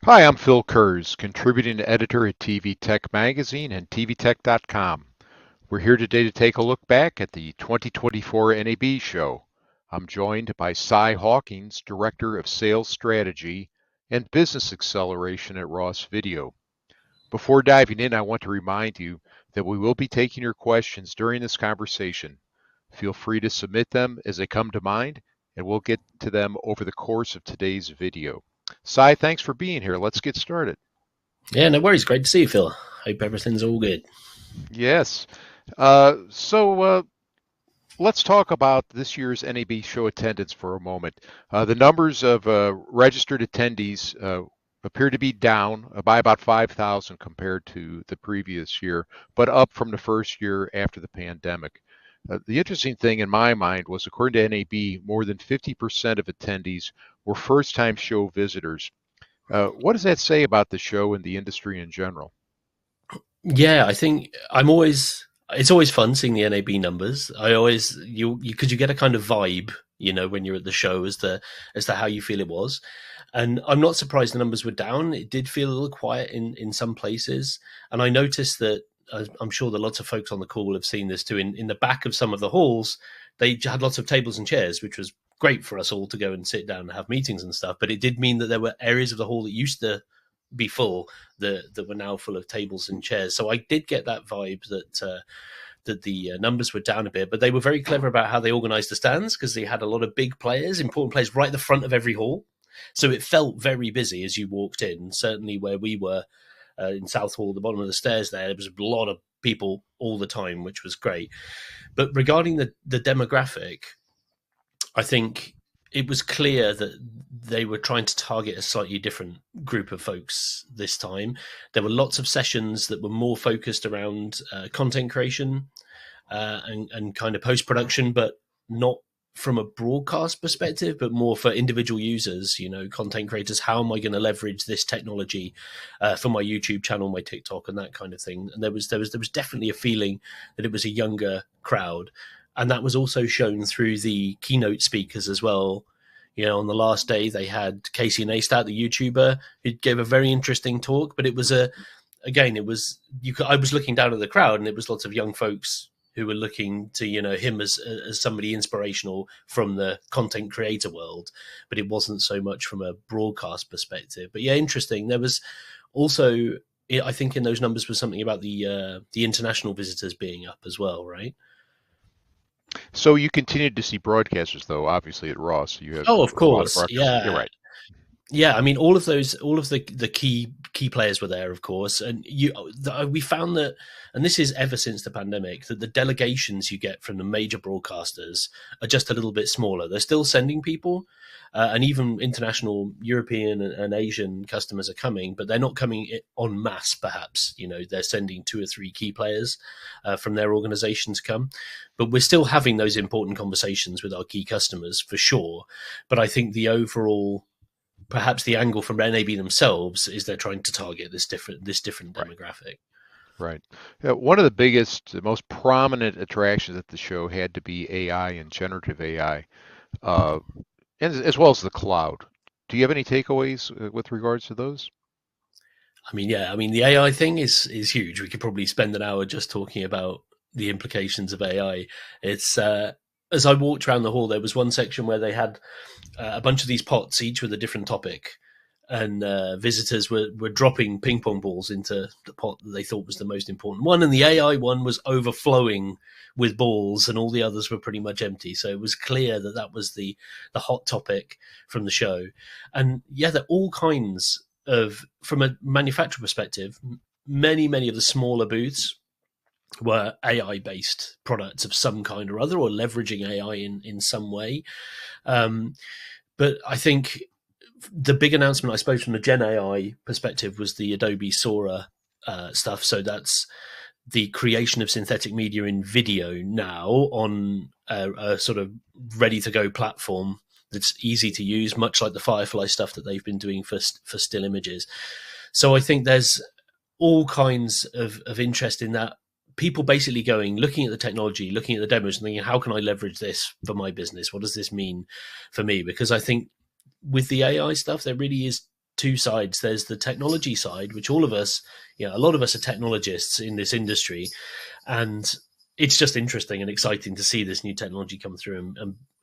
Hi, I'm Phil Kurz, contributing editor at TV Tech Magazine and TVTech.com. We're here today to take a look back at the 2024 NAB Show. I'm joined by Cy Hawkins, Director of Sales Strategy and Business Acceleration at Ross Video. Before diving in, I want to remind you that we will be taking your questions during this conversation. Feel free to submit them as they come to mind, and we'll get to them over the course of today's video. Cy, thanks for being here. Let's get started. Yeah, no worries. Great to see you, Phil. Hope everything's all good. Yes. So let's talk about this year's NAB show attendance for a moment. The numbers of registered attendees appear to be down by about 5,000 compared to the previous year, but up from the first year after the pandemic. The interesting thing in my mind was, according to NAB, more than 50% of attendees were first-time show visitors. What does that say about the show and the industry in general? Yeah, I think it's always fun seeing the NAB numbers. I always you because you get a kind of vibe, when you're at the show as to how you feel it was. And I'm not surprised the numbers were down. It did feel a little quiet in some places. And I noticed that I'm sure that lots of folks on the call have seen this too. In the back of some of the halls, they had lots of tables and chairs, which was great for us all to go and sit down and have meetings and stuff. But it did mean that there were areas of the hall that used to be full that were now full of tables and chairs. So I did get that vibe that the numbers were down a bit, but they were very clever about how they organized the stands because they had a lot of big players, important players, right at the front of every hall. So it felt very busy as you walked in. Certainly where we were in South Hall, the bottom of the stairs there was a lot of people all the time, which was great. But regarding the demographic, I think it was clear that they were trying to target a slightly different group of folks this time. There were lots of sessions that were more focused around content creation and kind of post production, but not from a broadcast perspective, but more for individual users, content creators. How am I going to leverage this technology for my YouTube channel, my TikTok, and that kind of thing? And there was definitely a feeling that it was a younger crowd, and that was also shown through the keynote speakers as well. On the last day they had Casey Neistat, the YouTuber, who gave a very interesting talk. But it was I was looking down at the crowd, and it was lots of young folks who were looking to him as somebody inspirational from the content creator world, but it wasn't so much from a broadcast perspective. But yeah, interesting. There was also, I think, in those numbers was something about the international visitors being up as well, right? So you continued to see broadcasters, though, obviously at Ross. You have Oh, of a lot of course, broadcasters. You're yeah. right. Yeah, I mean, all of the key players were there, of course, and we found that, and this is ever since the pandemic, that the delegations you get from the major broadcasters are just a little bit smaller. They're still sending people, and even international European and Asian customers are coming, but they're not coming en masse. Perhaps they're sending two or three key players from their organizations come, but we're still having those important conversations with our key customers for sure. But I think the overall, perhaps the angle from NAB themselves is they're trying to target this different Right. demographic. Right. One of the biggest, the most prominent attractions at the show had to be AI and generative AI, uh, and as well as the cloud. Do you have any takeaways with regards to those? I mean, yeah, I mean the AI thing is huge. We could probably spend an hour just talking about the implications of AI. It's as I walked around the hall, there was one section where they had a bunch of these pots, each with a different topic, and visitors were dropping ping pong balls into the pot that they thought was the most important one, and the AI one was overflowing with balls, and all the others were pretty much empty. So it was clear that that was the hot topic from the show. And yeah, there are all kinds of, from a manufacturer perspective, many of the smaller booths were AI based products of some kind or other, or leveraging AI in some way. Um, but I think the big announcement, I suppose, from the Gen AI perspective was the Adobe Sora stuff. So that's the creation of synthetic media in video now on a sort of ready to go platform that's easy to use, much like the Firefly stuff that they've been doing for still images. So I think there's all kinds of interest in that. People basically looking at the technology, looking at the demos, and thinking, how can I leverage this for my business? What does this mean for me? Because I think with the AI stuff, there really is two sides. There's the technology side, which all of us, a lot of us are technologists in this industry, and it's just interesting and exciting to see this new technology come through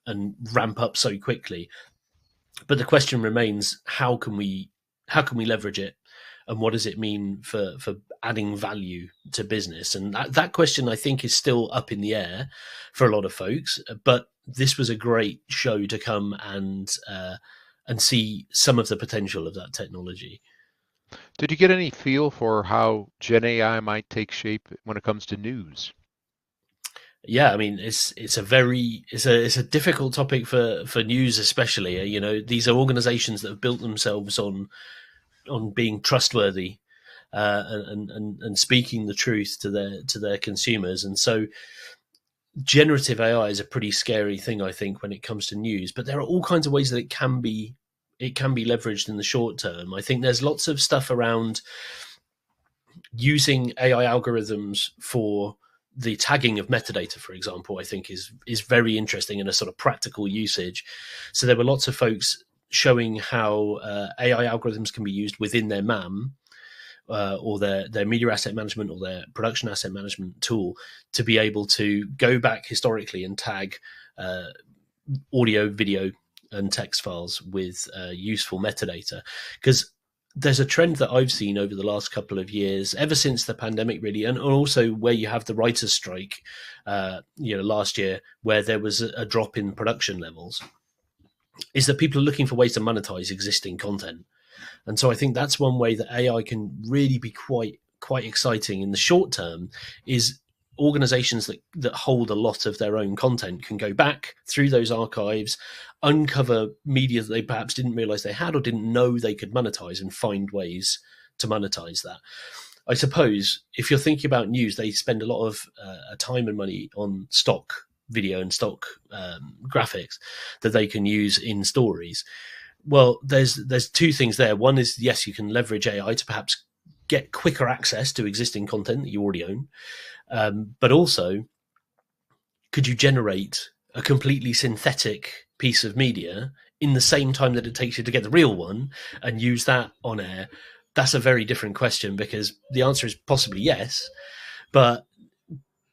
and ramp up so quickly. But the question remains: how can we leverage it, and what does it mean for adding value to business? And that question, I think, is still up in the air for a lot of folks. But this was a great show to come and see some of the potential of that technology. Did you get any feel for how Gen AI might take shape when it comes to news? Yeah, I mean, it's a difficult topic for news, especially. These are organizations that have built themselves on being trustworthy, and speaking the truth to their consumers. And so generative AI is a pretty scary thing, I think, when it comes to news. But there are all kinds of ways that it can be leveraged in the short term. I think there's lots of stuff around using AI algorithms for the tagging of metadata, for example. I think is very interesting in a sort of practical usage. So there were lots of folks showing how AI algorithms can be used within their MAM, or their media asset management or their production asset management tool, to be able to go back historically and tag audio, video, and text files with useful metadata. Because there's a trend that I've seen over the last couple of years, ever since the pandemic, really, and also where you have the writers' strike, last year, where there was a drop in production levels, is that people are looking for ways to monetize existing content. And so I think that's one way that AI can really be quite exciting in the short term, is organizations that hold a lot of their own content can go back through those archives, uncover media that they perhaps didn't realize they had or didn't know they could monetize, and find ways to monetize that. I suppose if you're thinking about news, they spend a lot of time and money on stock video and stock graphics that they can use in stories. Well, there's two things there. One is, yes, you can leverage AI to perhaps get quicker access to existing content that you already own. But also, could you generate a completely synthetic piece of media in the same time that it takes you to get the real one and use that on air? That's a very different question, because the answer is possibly yes. But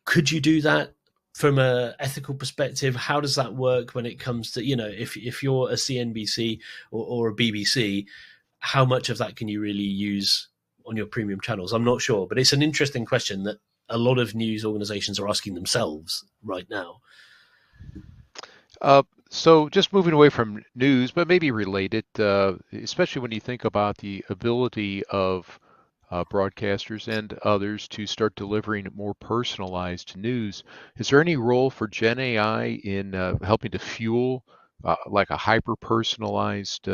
could you do that from an ethical perspective? How does that work when it comes to, if you're a CNBC or a BBC, how much of that can you really use on your premium channels? I'm not sure, but it's an interesting question that a lot of news organizations are asking themselves right now. So just moving away from news, but maybe related, especially when you think about the ability of broadcasters and others to start delivering more personalized news. Is there any role for Gen AI in helping to fuel like a hyper-personalized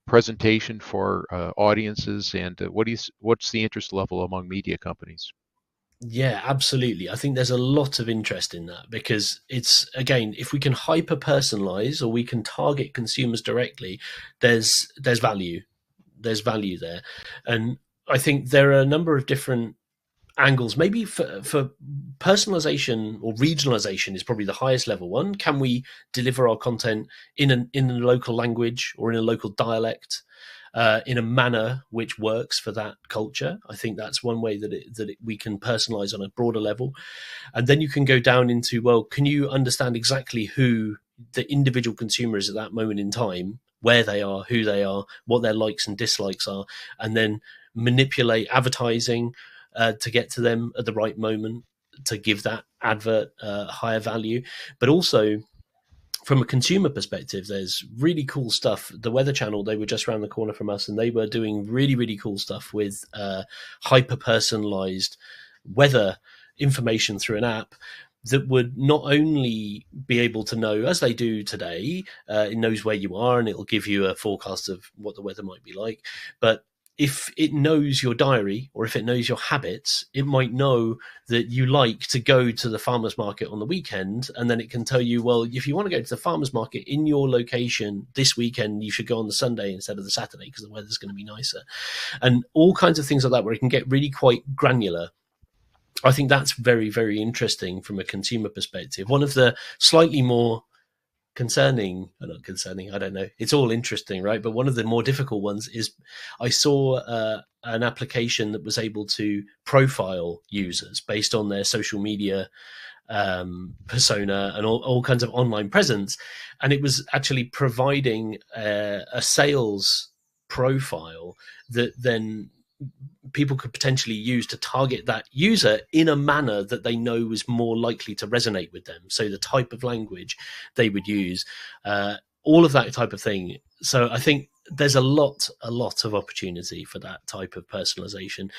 presentation for audiences? And what's the interest level among media companies? Yeah, absolutely. I think there's a lot of interest in that, because it's, again, if we can hyper personalize or we can target consumers directly, there's value. There's value there. And I think there are a number of different angles. Maybe for personalization or regionalization is probably the highest level one. Can we deliver our content in a local language or in a local dialect, in a manner which works for that culture? I think that's one way that we can personalize on a broader level. And then you can go down into, well, can you understand exactly who the individual consumer is at that moment in time, where they are, who they are, what their likes and dislikes are, and then manipulate advertising to get to them at the right moment to give that advert higher value. But also, from a consumer perspective, there's really cool stuff. The Weather Channel, they were just around the corner from us, and they were doing really, really cool stuff with hyper-personalized weather information through an app that would not only be able to know, as they do today, it knows where you are and it'll give you a forecast of what the weather might be like, but if it knows your diary or if it knows your habits, it might know that you like to go to the farmer's market on the weekend, and then it can tell you, well, if you want to go to the farmer's market in your location this weekend, you should go on the Sunday instead of the Saturday because the weather's going to be nicer. And all kinds of things like that, where it can get really quite granular. I think that's very, very interesting from a consumer perspective. One of the slightly more concerning, or not concerning, I don't know. It's all interesting, right? But one of the more difficult ones is I saw an application that was able to profile users based on their social media persona and all kinds of online presence. And it was actually providing a sales profile that then people could potentially use to target that user in a manner that they know is more likely to resonate with them. So the type of language they would use, all of that type of thing. So I think there's a lot of opportunity for that type of personalization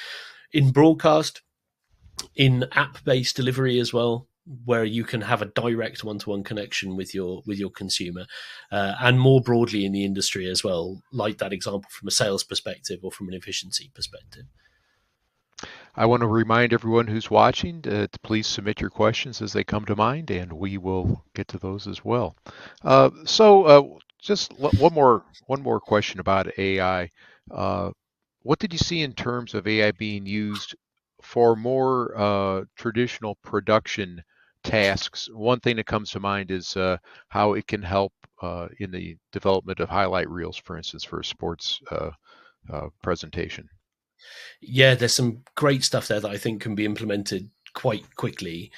in broadcast, in app-based delivery as well, where you can have a direct one-to-one connection with your consumer, and more broadly in the industry as well, like that example from a sales perspective or from an efficiency perspective. I want to remind everyone who's watching to please submit your questions as they come to mind, and we will get to those as well. Just one more question about AI. What did you see in terms of AI being used for more traditional production tasks? One thing that comes to mind is how it can help in the development of highlight reels, for instance, for a sports presentation. Yeah, there's some great stuff there that I think can be implemented quite quickly.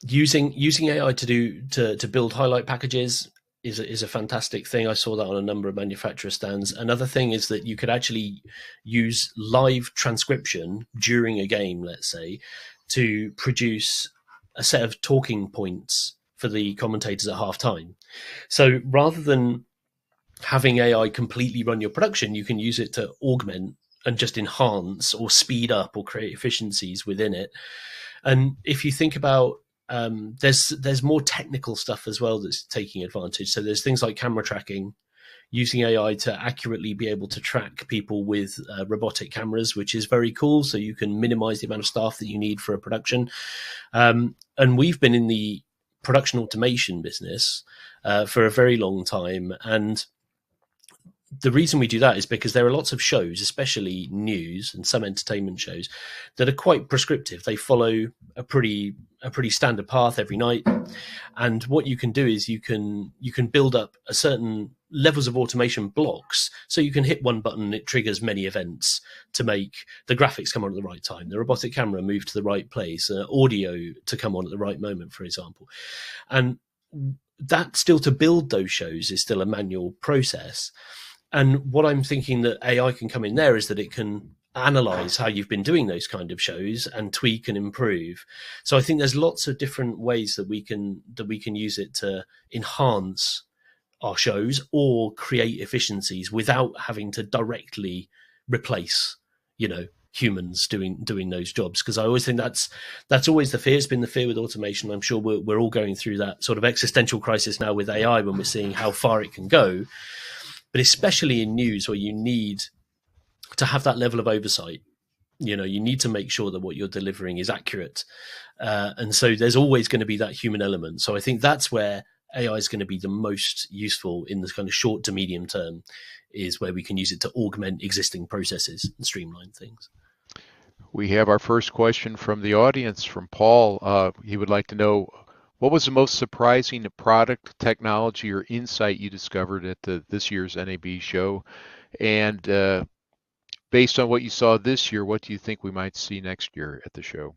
Using AI to build highlight packages is a fantastic thing. I saw that on a number of manufacturer stands. Another thing is that you could actually use live transcription during a game, let's say, to produce a set of talking points for the commentators at halftime. So rather than having AI completely run your production, you can use it to augment and just enhance or speed up or create efficiencies within it. And if you think about there's more technical stuff as well that's taking advantage. So there's things like camera tracking, using AI to accurately be able to track people with robotic cameras, which is very cool. So you can minimize the amount of staff that you need for a production. And we've been in the production automation business for a very long time. And the reason we do that is because there are lots of shows, especially news and some entertainment shows, that are quite prescriptive. They follow a pretty standard path every night. And what you can do is you can build up a certain levels of automation blocks. So you can hit one button and it triggers many events to make the graphics come on at the right time, the robotic camera move to the right place, audio to come on at the right moment, for example. And that still, to build those shows, is still a manual process. And what I'm thinking that AI can come in there is that it can analyze how you've been doing those kind of shows and tweak and improve. So I think there's lots of different ways that we can use it to enhance our shows or create efficiencies without having to directly replace, humans doing those jobs. Because I always think that's always the fear. It's been the fear with automation. I'm sure we're all going through that sort of existential crisis now with AI when we're seeing how far it can go. But especially in news, where you need to have that level of oversight, you need to make sure that what you're delivering is accurate. And so there's always going to be that human element. So I think that's where AI is going to be the most useful in this kind of short to medium term, is where we can use it to augment existing processes and streamline things. We have our first question from the audience, from Paul. He would like to know, what was the most surprising product, technology, or insight you discovered at this year's NAB show? And based on what you saw this year, what do you think we might see next year at the show?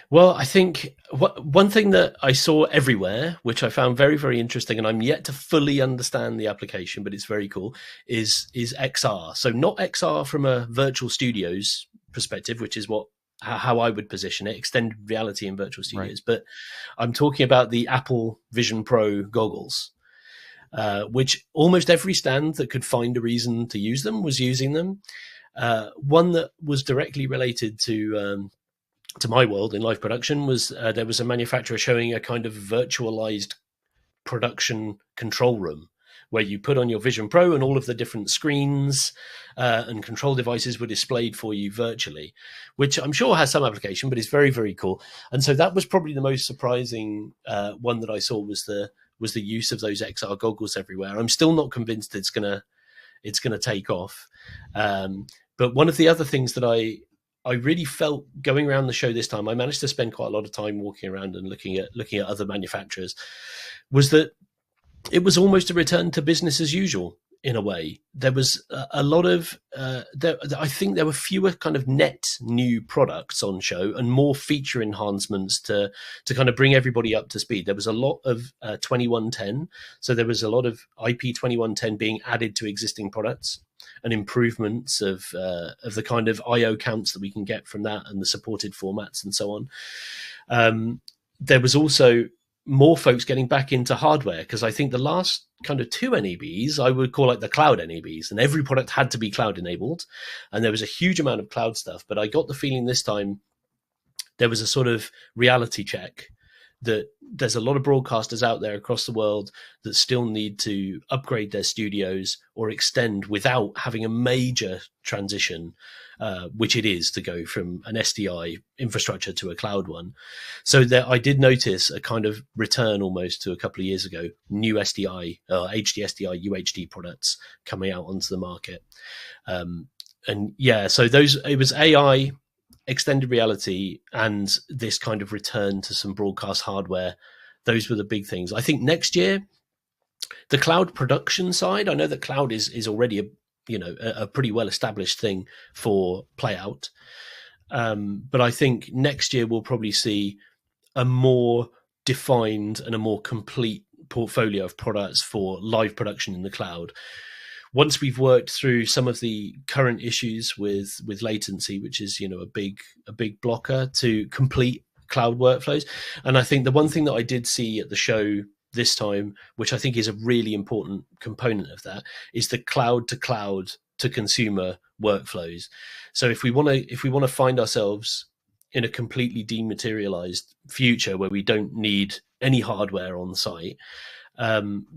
Well, I think one thing that I saw everywhere, which I found very, very interesting, and I'm yet to fully understand the application, but it's very cool, is XR. So not XR from a virtual studios perspective, which is how I would position it, extended reality in virtual studios. Right. But I'm talking about the Apple Vision Pro goggles, which almost every stand that could find a reason to use them was using them. One that was directly related to my world in live production was there was a manufacturer showing a kind of virtualized production control room, where you put on your Vision Pro and all of the different screens and control devices were displayed for you virtually, which I'm sure has some application, but it's very, very cool. And so that was probably the most surprising one that I saw, was the use of those XR goggles everywhere. I'm still not convinced it's gonna take off. But one of the other things that I really felt going around the show this time, I managed to spend quite a lot of time walking around and looking at other manufacturers, was that it was almost a return to business as usual in a way. There was a lot of, I think there were fewer kind of net new products on show and more feature enhancements to kind of bring everybody up to speed. There was a lot of 2110, so there was a lot of IP 2110 being added to existing products and improvements of the kind of IO counts that we can get from that and the supported formats and so on. There was also more folks getting back into hardware, because I think the last kind of two NABs I would call like the cloud NABs, and every product had to be cloud enabled, and there was a huge amount of cloud stuff. But I got the feeling this time there was a sort of reality check that there's a lot of broadcasters out there across the world that still need to upgrade their studios or extend without having a major transition, which it is to go from an SDI infrastructure to a cloud one. So there, I did notice a kind of return almost to a couple of years ago, new SDI, HD SDI, UHD products coming out onto the market. And yeah, so it was AI, extended reality, and this kind of return to some broadcast hardware. Those were the big things. I think next year, the cloud production side, I know that cloud is already a pretty well established thing for playout. But I think next year we'll probably see a more defined and a more complete portfolio of products for live production in the cloud. Once we've worked through some of the current issues with latency, which is a big blocker to complete cloud workflows. And I think the one thing that I did see at the show this time, which I think is a really important component of that, is the cloud to consumer workflows. So if we want to find ourselves in a completely dematerialized future where we don't need any hardware on site,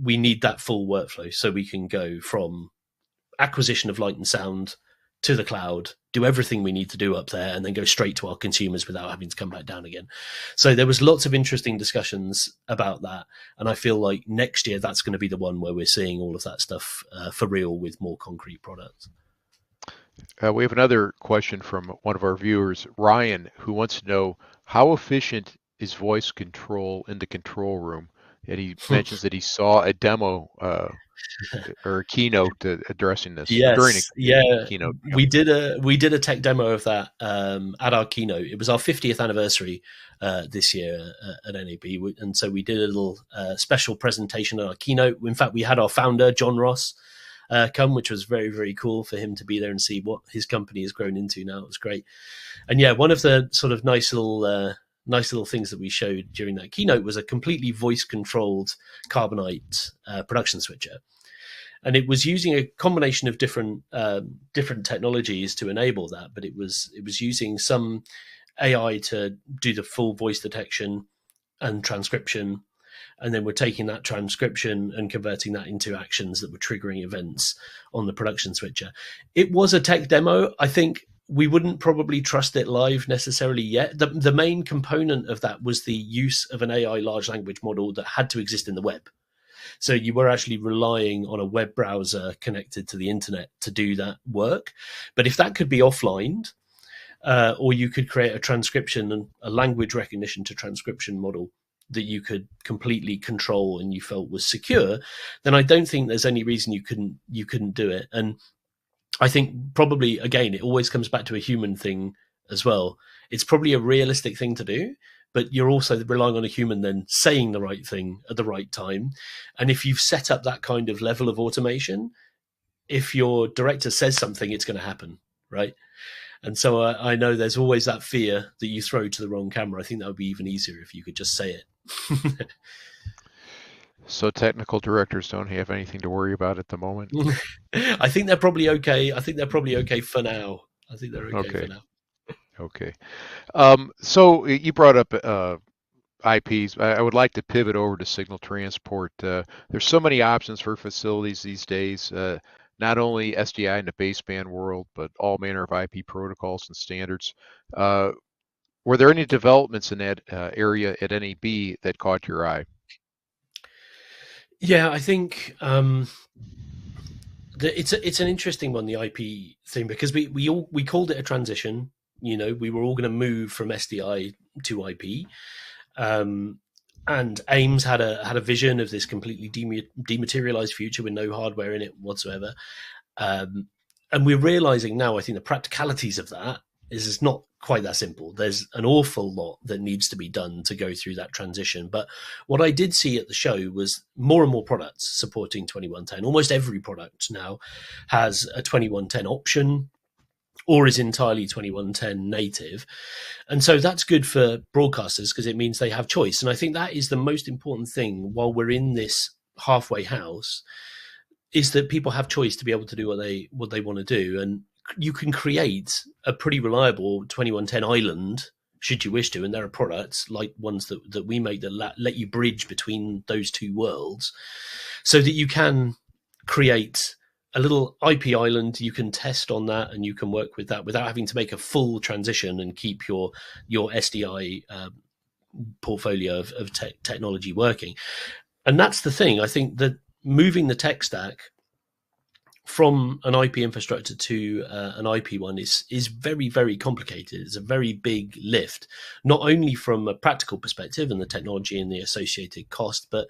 we need that full workflow, so we can go from acquisition of light and sound to the cloud, do everything we need to do up there, and then go straight to our consumers without having to come back down again. So there was lots of interesting discussions about that, and I feel like next year that's going to be the one where we're seeing all of that stuff for real with more concrete products. We have another question from one of our viewers, Ryan, who wants to know how efficient is voice control in the control room. And he mentions that he saw a demo or a keynote addressing this during Yes, a yeah, keynote. we did a tech demo of that at our keynote. It was our 50th anniversary this year at NAB, and so we did a little special presentation at our keynote. In fact, we had our founder John Ross come, which was very, very cool for him to be there and see what his company has grown into now. It was great. And yeah, one of the sort of nice little things that we showed during that keynote was a completely voice controlled Carbonite production switcher. And it was using a combination of different technologies to enable that, but it was using some AI to do the full voice detection and transcription, and then we're taking that transcription and converting that into actions that were triggering events on the production switcher. It was a tech demo. I think we wouldn't probably trust it live necessarily yet. The main component of that was the use of an AI large language model that had to exist in the web. So you were actually relying on a web browser connected to the internet to do that work. But if that could be offline, or you could create a transcription and a language recognition to transcription model that you could completely control and you felt was secure, then I don't think there's any reason you couldn't do it. And I think probably, again, it always comes back to a human thing as well. It's probably a realistic thing to do, but you're also relying on a human then saying the right thing at the right time. And if you've set up that kind of level of automation, if your director says something, it's going to happen, right? And so I know there's always that fear that you throw to the wrong camera. I think that would be even easier if you could just say it. So technical directors don't have anything to worry about at the moment? I think they're probably okay. I think they're probably okay for now. I think they're okay for now. Okay. So you brought up IPs. I would like to pivot over to signal transport. There's so many options for facilities these days, not only SDI in the baseband world, but all manner of IP protocols and standards. Were there any developments in that area at NAB that caught your eye? Yeah, I think it's an interesting one, the IP thing, because we called it a transition. We were all going to move from SDI to IP. And Ames had a vision of this completely dematerialized future with no hardware in it whatsoever. And we're realizing now, I think the practicalities of that is it's not quite that simple. There's an awful lot that needs to be done to go through that transition. But what I did see at the show was more and more products supporting 2110. Almost every product now has a 2110 option or is entirely 2110 native. And so that's good for broadcasters because it means they have choice. And I think that is the most important thing while we're in this halfway house, is that people have choice to be able to do what they want to do. And you can create a pretty reliable 2110 island should you wish to. And there are products like ones that we make that let you bridge between those two worlds so that you can create a little IP island. You can test on that and you can work with that without having to make a full transition and keep your SDI portfolio of technology working. And that's the thing. I think that moving the tech stack from an IP infrastructure to an IP one is very, very complicated. It's a very big lift, not only from a practical perspective and the technology and the associated cost, but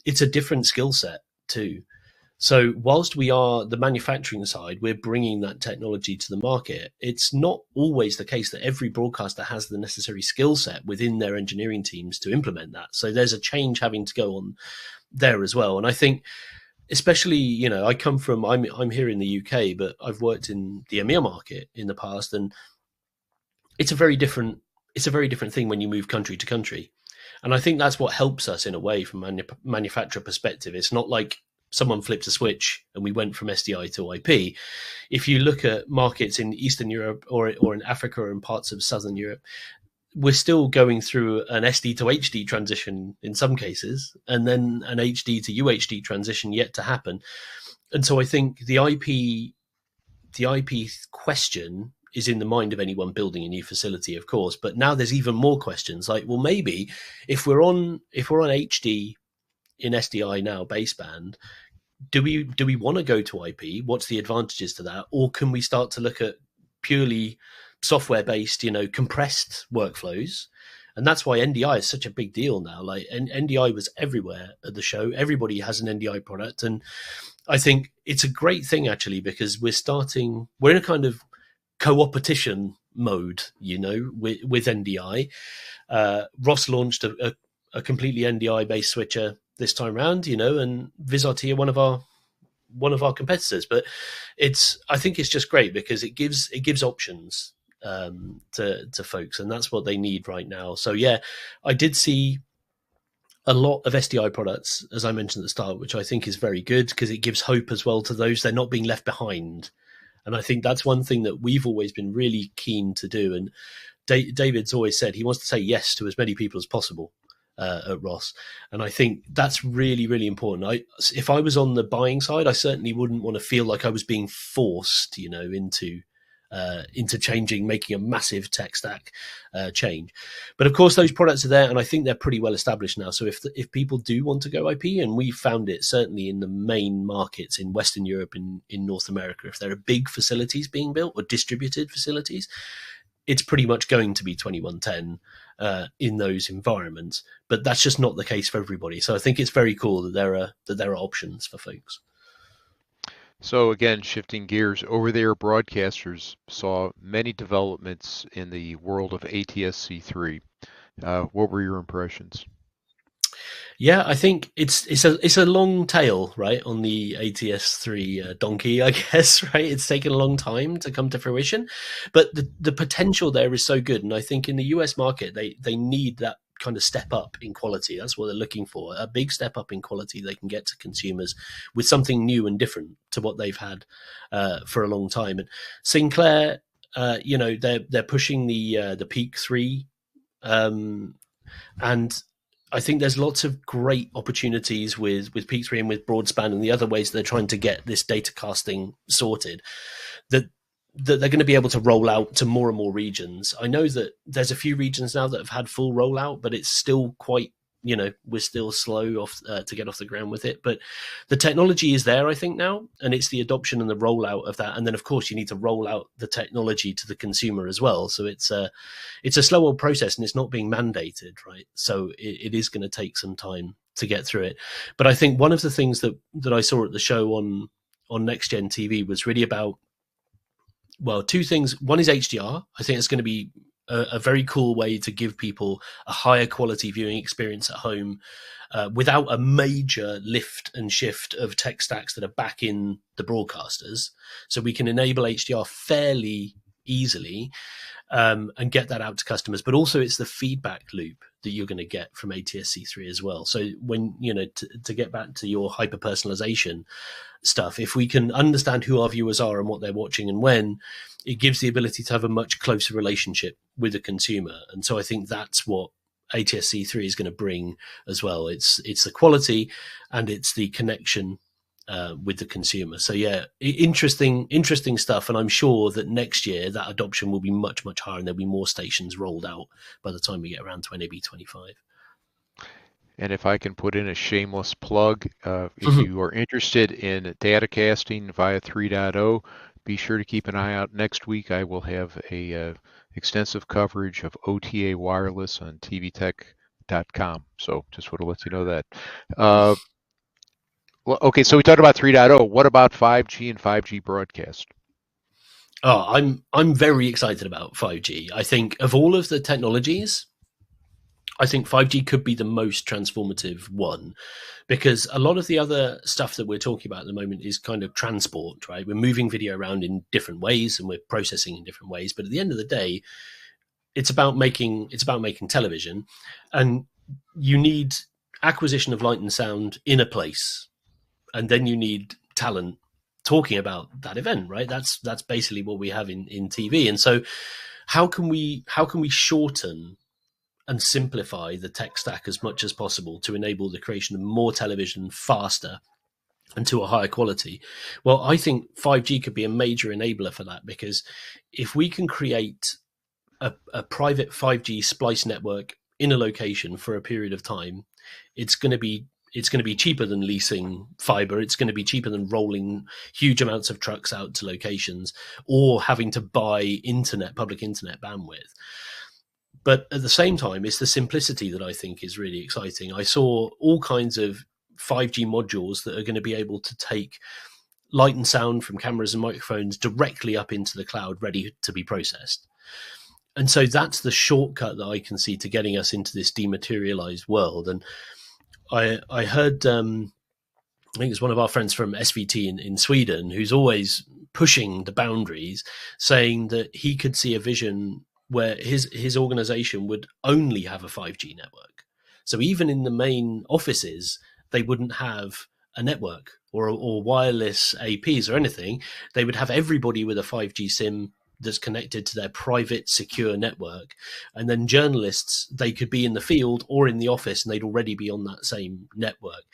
it's a different skill set too. So whilst we are the manufacturing side, we're bringing that technology to the market. It's not always the case that every broadcaster has the necessary skill set within their engineering teams to implement that. So there's a change having to go on there as well. And I think, especially, I'm here in the UK, but I've worked in the EMEA market in the past, and it's a very different thing when you move country to country. And I think that's what helps us in a way from a manufacturer perspective. It's not like someone flipped a switch and we went from SDI to IP. If you look at markets in Eastern Europe or in Africa or in parts of Southern Europe, we're still going through an SD to HD transition in some cases, and then an HD to UHD transition yet to happen. And so I think the IP question is in the mind of anyone building a new facility, of course. But now there's even more questions like, well, maybe if we're on HD in SDI now baseband, do we want to go to IP? What's the advantages to that? Or can we start to look at purely software-based, compressed workflows? And that's why NDI is such a big deal now. Like, NDI was everywhere at the show. Everybody has an NDI product. And I think it's a great thing, actually, because we're in a kind of co-opetition mode, with NDI. Ross launched a completely NDI-based switcher this time around, and Vizarti are one of our competitors. But I think it's just great because it gives options to folks, and that's what they need right now. So yeah, I did see a lot of SDI products, as I mentioned at the start, which I think is very good because it gives hope as well to those. They're not being left behind. And I think that's one thing that we've always been really keen to do. And David's always said he wants to say yes to as many people as possible at Ross. And I think that's really, really important. If I was on the buying side, I certainly wouldn't want to feel like I was being forced, into changing, making a massive tech stack change. But of course, those products are there, and I think they're pretty well established now. So if people do want to go IP, and we found it certainly in the main markets in Western Europe, in North America, if there are big facilities being built or distributed facilities, it's pretty much going to be 2110 in those environments. But that's just not the case for everybody. So I think it's very cool that there are options for folks. So again, shifting gears, over-the-air broadcasters saw many developments in the world of ATSC3. What were your impressions? Yeah, I think it's a long tail, right, on the ATS3 donkey, I guess, right? It's taken a long time to come to fruition, but the potential there is so good. And I think in the US market, they need that kind of step up in quality. That's what they're looking for, a big step up in quality they can get to consumers with something new and different to what they've had for a long time. And Sinclair, they're pushing the Peak 3, and I think there's lots of great opportunities with Peak 3 and with broadspan and the other ways they're trying to get this data casting sorted, that they're going to be able to roll out to more and more regions. I know that there's a few regions now that have had full rollout, but it's still quite we're still slow off to get off the ground with it. But the technology is there, I think, now, and it's the adoption and the rollout of that. And then, of course, you need to roll out the technology to the consumer as well. So it's a slower process, and it's not being mandated, right? So it is going to take some time to get through it. But I think one of the things that I saw at the show on Next Gen TV was really about, well, two things. One is HDR. I think it's going to be a very cool way to give people a higher quality viewing experience at home without a major lift and shift of tech stacks that are back in the broadcasters. So we can enable HDR fairly easily and get that out to customers. But also it's the feedback loop that you're going to get from ATSC3 as well. So when, to get back to your hyper personalization stuff, if we can understand who our viewers are and what they're watching and when, it gives the ability to have a much closer relationship with the consumer. And so I think that's what ATSC3 is going to bring as well. It's the quality and it's the connection with the consumer. So yeah, interesting stuff. And I'm sure that next year that adoption will be much, much higher, and there'll be more stations rolled out by the time we get around to NAB 25. And if I can put in a shameless plug, if you are interested in data casting via 3.0, be sure to keep an eye out. Next week, I will have a extensive coverage of OTA wireless on tvtech.com. So just want to let you know that. Well, okay, so we talked about 3.0. What about 5G and 5G broadcast? Oh, I'm very excited about 5G. I think of all of the technologies, I think 5G could be the most transformative one, because a lot of the other stuff that we're talking about at the moment is kind of transport, right? We're moving video around in different ways and we're processing in different ways. But at the end of the day, it's about making television, and you need acquisition of light and sound in a place, and then you need talent talking about that event, right? That's basically what we have in TV. And so how can we shorten and simplify the tech stack as much as possible to enable the creation of more television faster and to a higher quality? Well, I think 5G could be a major enabler for that, because if we can create a private 5G splice network in a location for a period of time, it's going to be cheaper than leasing fiber. It's going to be cheaper than rolling huge amounts of trucks out to locations or having to buy public internet bandwidth. But at the same time, it's the simplicity that I think is really exciting. I saw all kinds of 5G modules that are going to be able to take light and sound from cameras and microphones directly up into the cloud, ready to be processed. And so that's the shortcut that I can see to getting us into this dematerialized world. And I heard, I think it's one of our friends from SVT in Sweden, who's always pushing the boundaries, saying that he could see a vision where his organization would only have a 5G network. So even in the main offices, they wouldn't have a network or wireless APs or anything. They would have everybody with a 5G SIM that's connected to their private secure network. And then journalists, they could be in the field or in the office and they'd already be on that same network.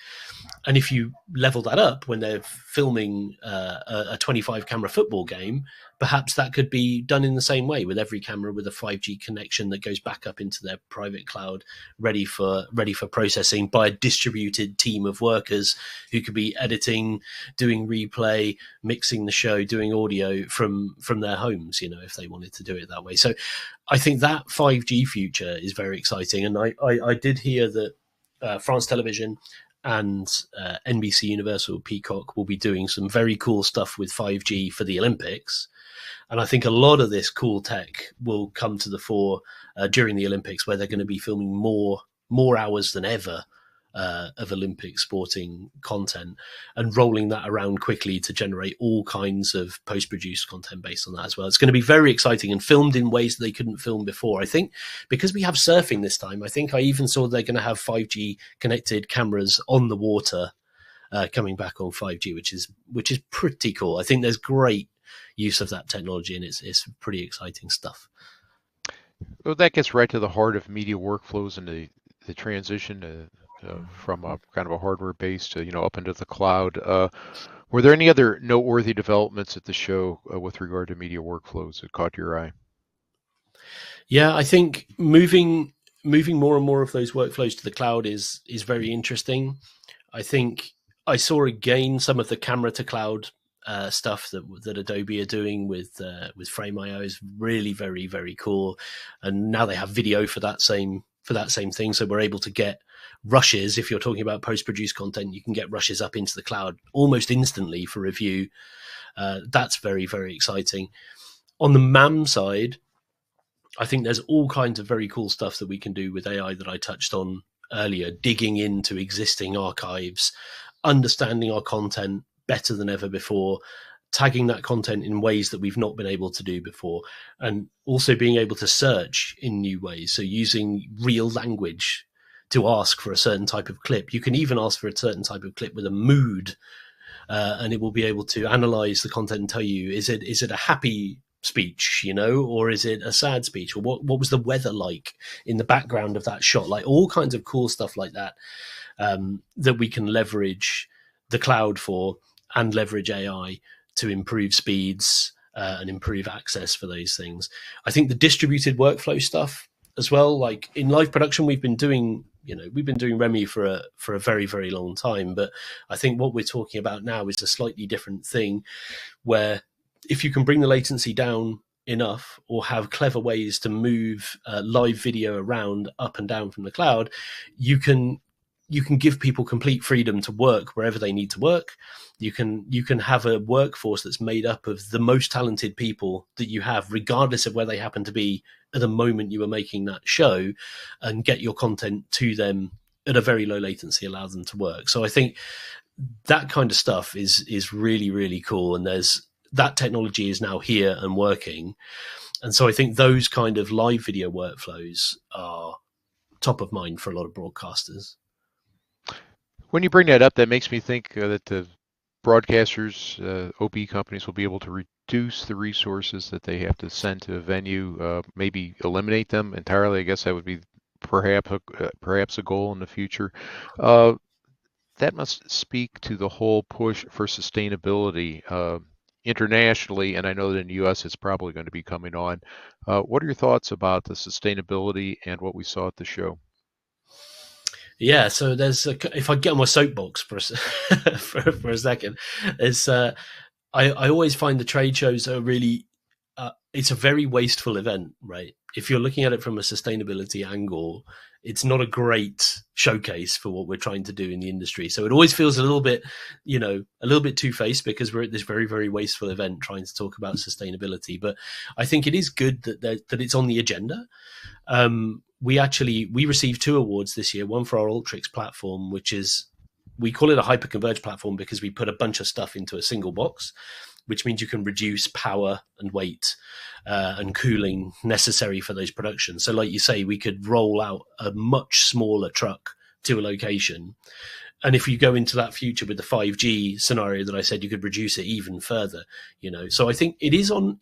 And if you level that up when they're filming a 25 camera football game, perhaps that could be done in the same way, with every camera with a 5G connection that goes back up into their private cloud, ready for processing by a distributed team of workers who could be editing, doing replay, mixing the show, doing audio from their homes, if they wanted to do it that way. So I think that 5G future is very exciting. And I did hear that France Television and NBC Universal Peacock will be doing some very cool stuff with 5G for the Olympics. And I think a lot of this cool tech will come to the fore during the Olympics, where they're going to be filming more hours than ever of Olympic sporting content and rolling that around quickly to generate all kinds of post-produced content based on that as well. It's going to be very exciting and filmed in ways that they couldn't film before. I think because we have surfing this time, I think I even saw they're going to have 5G connected cameras on the water coming back on 5G, which is pretty cool. I think there's great use of that technology, and it's pretty exciting stuff. Well, that gets right to the heart of media workflows and the transition from a kind of a hardware base to up into the cloud. Were there any other noteworthy developments at the show with regard to media workflows that caught your eye? Yeah, I think moving moving more and more of those workflows to the cloud is very interesting. I think I saw again some of the camera to cloud stuff that Adobe are doing with Frame.io is really very, very cool. And now they have video for that same thing, so we're able to get rushes. If you're talking about post-produced content, you can get rushes up into the cloud almost instantly for review. That's very, very exciting. On the MAM side, I think there's all kinds of very cool stuff that we can do with AI that I touched on earlier, digging into existing archives, understanding our content better than ever before, tagging that content in ways that we've not been able to do before, and also being able to search in new ways. So using real language to ask for a certain type of clip. You can even ask for a certain type of clip with a mood, and it will be able to analyze the content and tell you, is it a happy speech, or is it a sad speech, or what was the weather like in the background of that shot? Like all kinds of cool stuff like that, that we can leverage the cloud for and leverage AI to improve speeds and improve access for those things. I think the distributed workflow stuff as well, like in live production, we've been doing Remy for a very, very long time, but I think what we're talking about now is a slightly different thing, where if you can bring the latency down enough or have clever ways to move live video around up and down from the cloud, you can give people complete freedom to work wherever they need to work. You can have a workforce that's made up of the most talented people that you have, regardless of where they happen to be at the moment you are making that show, and get your content to them at a very low latency, allow them to work. So I think that kind of stuff is really, really cool. And that technology is now here and working. And so I think those kind of live video workflows are top of mind for a lot of broadcasters. When you bring that up, that makes me think that the broadcasters, OB companies, will be able to reduce the resources that they have to send to a venue, maybe eliminate them entirely. I guess that would be perhaps a goal in the future. That must speak to the whole push for sustainability internationally, and I know that in the U.S. it's probably going to be coming on. What are your thoughts about the sustainability and what we saw at the show? Yeah, so if I get on my soapbox for for a second, I always find the trade shows are really it's a very wasteful event, right? If you're looking at it from a sustainability angle, it's not a great showcase for what we're trying to do in the industry. So it always feels a little bit two-faced, because we're at this very, very wasteful event trying to talk about sustainability. But I think it is good that it's on the agenda. We received 2 awards this year, one for our Ultrix platform, which is, we call it a hyper-converged platform because we put a bunch of stuff into a single box, which means you can reduce power and weight and cooling necessary for those productions. So like you say, we could roll out a much smaller truck to a location. And if you go into that future with the 5G scenario that I said, you could reduce it even further, So I think it is on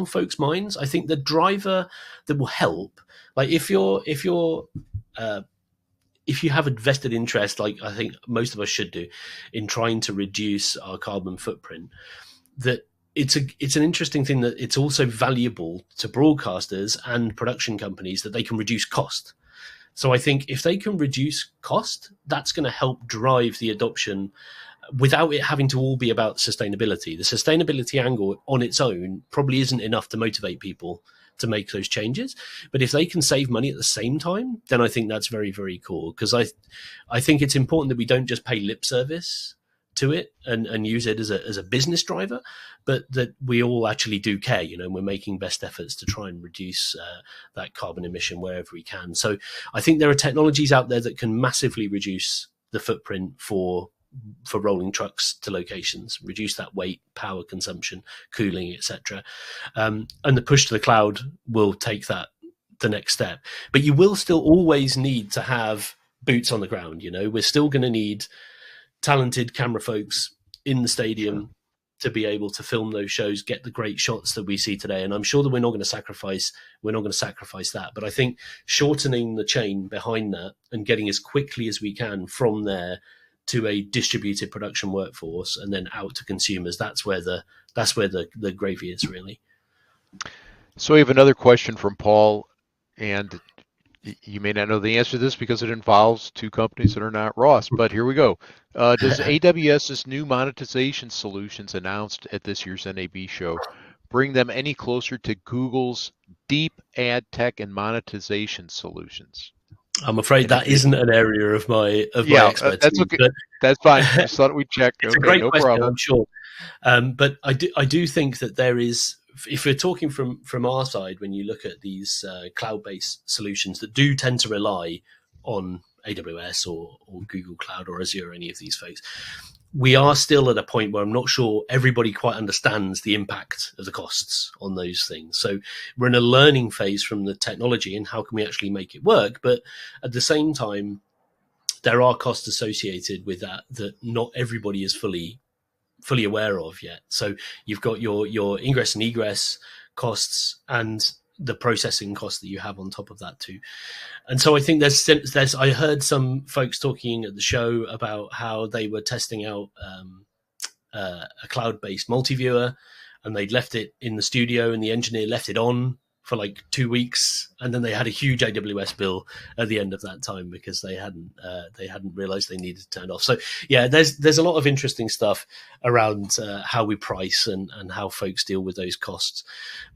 folks' minds. I think the driver that will help, like if you have a vested interest, like I think most of us should do, in trying to reduce our carbon footprint, that it's an interesting thing that it's also valuable to broadcasters and production companies that they can reduce cost. So I think if they can reduce cost, that's going to help drive the adoption without it having to all be about sustainability. The sustainability angle on its own probably isn't enough to motivate people to make those changes. But if they can save money at the same time, then I think that's very, very cool. Because I think it's important that we don't just pay lip service to it and use it as a business driver, but that we all actually do care, and we're making best efforts to try and reduce that carbon emission wherever we can. So I think there are technologies out there that can massively reduce the footprint for rolling trucks to locations, reduce that weight, power consumption, cooling, etc. And the push to the cloud will take that the next step. But you will still always need to have boots on the ground. We're still going to need talented camera folks in the stadium to be able to film those shows, get the great shots that we see today. And I'm sure that we're not going to sacrifice that. But I think shortening the chain behind that and getting as quickly as we can from there to a distributed production workforce and then out to consumers, that's where the gravy is, really. So we have another question from Paul, and You may not know the answer to this because it involves two companies that are not Ross, but here we go. Does AWS's new monetization solutions announced at this year's NAB show bring them any closer to Google's deep ad tech and monetization solutions? I'm afraid And that isn't an area of my yeah, that's expertise, okay. but That's fine. Just thought we'd check. it's a Okay, great no question, problem. I'm sure. But I do think that there is, if we're talking from our side, when you look at these cloud-based solutions that do tend to rely on AWS or Google Cloud or Azure, or any of these folks, we are still at a point where I'm not sure everybody quite understands the impact of the costs on those things. So we're in a learning phase from the technology and how can we actually make it work. But at the same time, there are costs associated with that not everybody is fully aware of yet. So you've got your ingress and egress costs and the processing costs that you have on top of that too. And so I think there's I heard some folks talking at the show about how they were testing out a cloud-based multi-viewer, and they'd left it in the studio, and the engineer left it on for like 2 weeks, and then they had a huge AWS bill at the end of that time because they hadn't realized they needed to turn it off. So yeah, there's a lot of interesting stuff around how we price and how folks deal with those costs.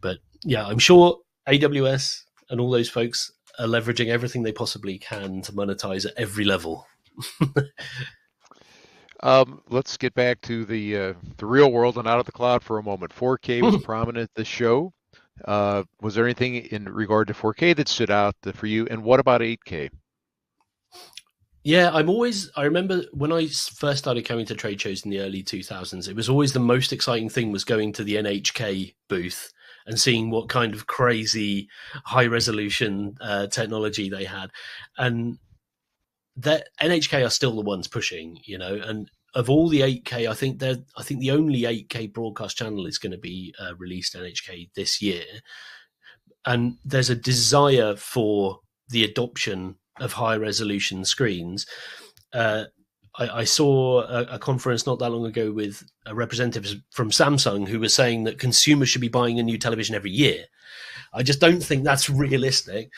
But yeah, I'm sure AWS and all those folks are leveraging everything they possibly can to monetize at every level. Let's get back to the real world and out of the cloud for a moment. 4K was prominent at the show. Was there anything in regard to 4K that stood out for you? And what about 8K? Yeah, I remember when I first started coming to trade shows in the early 2000s, it was always the most exciting thing was going to the NHK booth and seeing what kind of crazy high resolution technology they had. And that NHK are still the ones pushing, and of all the 8K, I think the only 8K broadcast channel is going to be released NHK this year. And there's a desire for the adoption of high resolution screens. I saw a conference not that long ago with representatives from Samsung who were saying that consumers should be buying a new television every year. I just don't think that's realistic.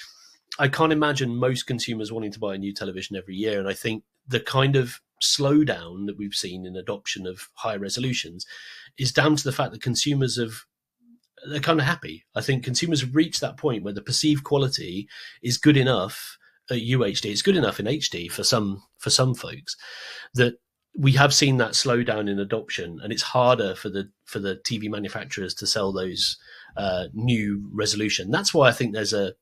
I can't imagine most consumers wanting to buy a new television every year. And I think the kind of slowdown that we've seen in adoption of high resolutions is down to the fact that they're kind of happy. I think consumers have reached that point where the perceived quality is good enough at UHD. It's good enough in HD for some folks that we have seen that slowdown in adoption, and it's harder for the TV manufacturers to sell those new resolution. That's why I think there's a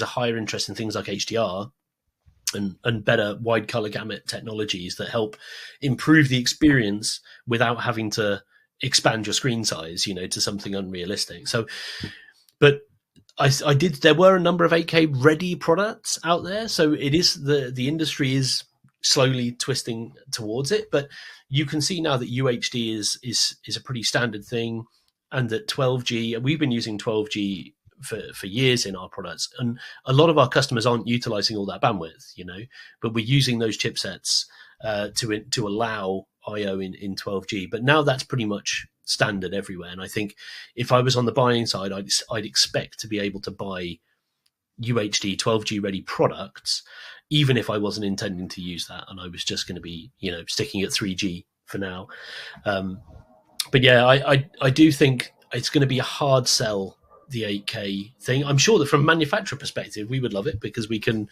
higher interest in things like HDR and better wide color gamut technologies that help improve the experience without having to expand your screen size, to something unrealistic. So, but there were a number of 8K ready products out there. So it is the industry is slowly twisting towards it, but you can see now that UHD is a pretty standard thing, and that 12G, we've been using 12G for years in our products, and a lot of our customers aren't utilizing all that bandwidth, but we're using those chipsets to allow IO in 12G. But now that's pretty much standard everywhere, and I think if I was on the buying side, I'd expect to be able to buy UHD 12G ready products, even if I wasn't intending to use that and I was just going to be sticking at 3G for now. But yeah, I do think it's going to be a hard sell, the 8K thing. I'm sure that from a manufacturer perspective, we would love it because we can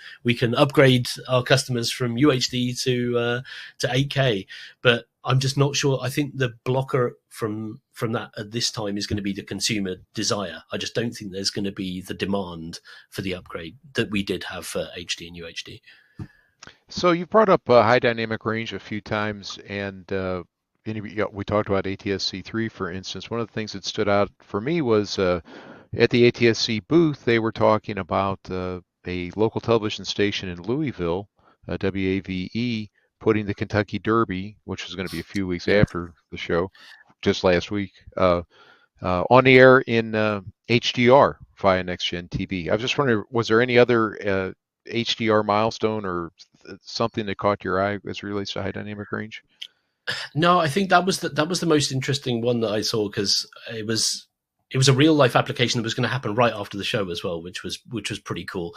upgrade our customers from UHD to 8K. But I'm just not sure. I think the blocker from that at this time is going to be the consumer desire. I just don't think there's going to be the demand for the upgrade that we did have for HD and UHD. So you've brought up high dynamic range a few times, and we talked about ATSC3, for instance. One of the things that stood out for me was at the ATSC booth, they were talking about a local television station in Louisville, WAVE, putting the Kentucky Derby, which was going to be a few weeks Yeah. after the show, just last week, on the air in HDR via Next Gen TV. I was just wondering, was there any other HDR milestone or something that caught your eye as it relates to high dynamic range? No, I think that was the most interesting one that I saw, because it was it was a real life application that was going to happen right after the show as well, which was pretty cool.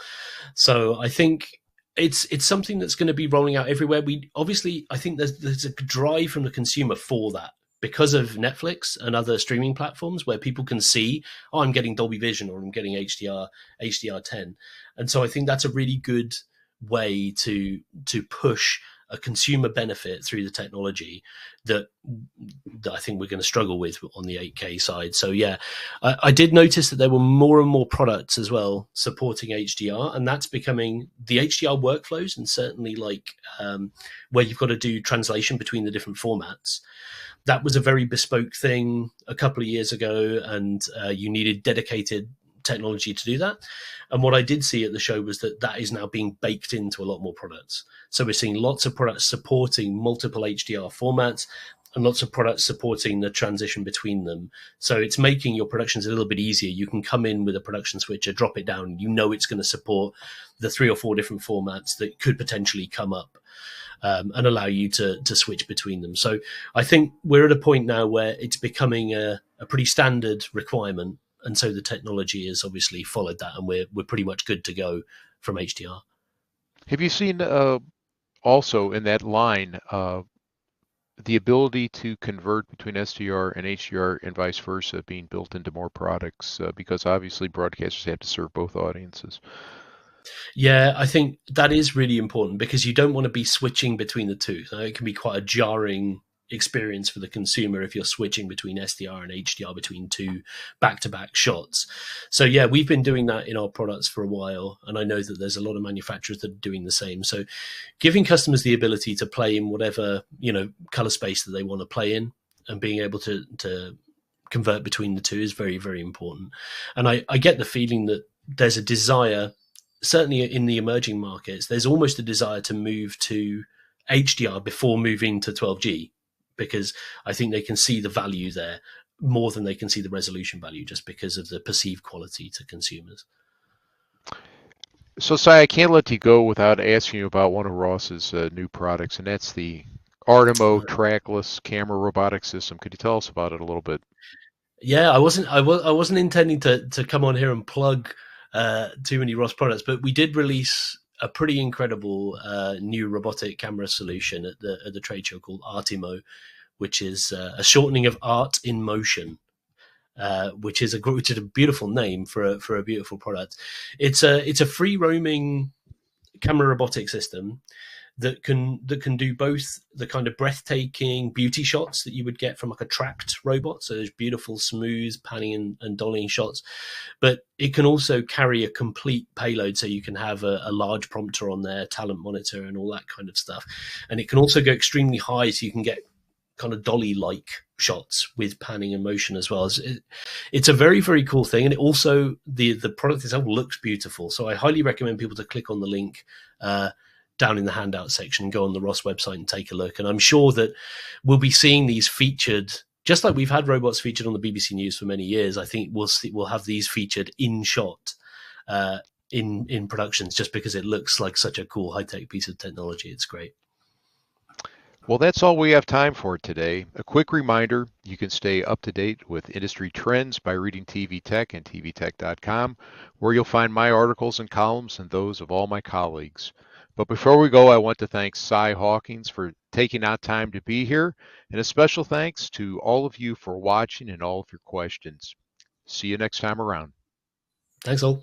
So I think it's something that's going to be rolling out everywhere. We obviously, I think there's a drive from the consumer for that because of Netflix and other streaming platforms where people can see, oh, I'm getting Dolby Vision or I'm getting HDR10, and so I think that's a really good way to push a consumer benefit through the technology that I think we're going to struggle with on the 8K side. So yeah, I did notice that there were more and more products as well supporting HDR, and that's becoming the HDR workflows, and certainly like where you've got to do translation between the different formats. That was a very bespoke thing a couple of years ago, and you needed dedicated technology to do that. And what I did see at the show was that that is now being baked into a lot more products. So we're seeing lots of products supporting multiple HDR formats and lots of products supporting the transition between them. So it's making your productions a little bit easier. You can come in with a production switcher, drop it down. You know it's going to support the 3 or 4 different formats that could potentially come up. And allow you to switch between them. So I think we're at a point now where it's becoming a pretty standard requirement, and so the technology has obviously followed that, and we're pretty much good to go from HDR. Have you seen also in that line the ability to convert between SDR and HDR and vice versa being built into more products because obviously broadcasters have to serve both audiences? Yeah, I think that is really important because you don't want to be switching between the two. So it can be quite a jarring experience for the consumer if you're switching between SDR and HDR between two back-to-back shots. So yeah, we've been doing that in our products for a while, and I know that there's a lot of manufacturers that are doing the same. So giving customers the ability to play in whatever, color space that they want to play in, and being able to convert between the two is very, very important. And I get the feeling that there's a desire, certainly in the emerging markets, there's almost a desire to move to HDR before moving to 12G, because I think they can see the value there more than they can see the resolution value, just because of the perceived quality to consumers. So, Sai, I can't let you go without asking you about one of Ross's new products, and that's the Artimo trackless camera robotic system. Could you tell us about it a little bit? Yeah, I wasn't intending to come on here and plug too many Ross products, but we did release a pretty incredible new robotic camera solution at the trade show called Artimo, which is a shortening of Art in Motion, which is a beautiful name for a beautiful product. It's a free roaming camera robotic system that can do both the kind of breathtaking beauty shots that you would get from like a tracked robot. So there's beautiful, smooth panning and dollying shots, but it can also carry a complete payload. So you can have a large prompter on there, talent monitor, and all that kind of stuff. And it can also go extremely high, so you can get kind of dolly-like shots with panning and motion as well. It's a very, very cool thing, and it also the product itself looks beautiful. So I highly recommend people to click on the link down in the handout section, go on the Ross website and take a look. And I'm sure that we'll be seeing these featured, just like we've had robots featured on the BBC News for many years. I think we'll have these featured in shot in productions, just because it looks like such a cool high-tech piece of technology. It's great. Well, that's all we have time for today. A quick reminder, you can stay up to date with industry trends by reading TV Tech and tvtech.com, where you'll find my articles and columns and those of all my colleagues. But before we go, I want to thank Cy Hawkins for taking out time to be here, and a special thanks to all of you for watching and all of your questions. See you next time around. Thanks all.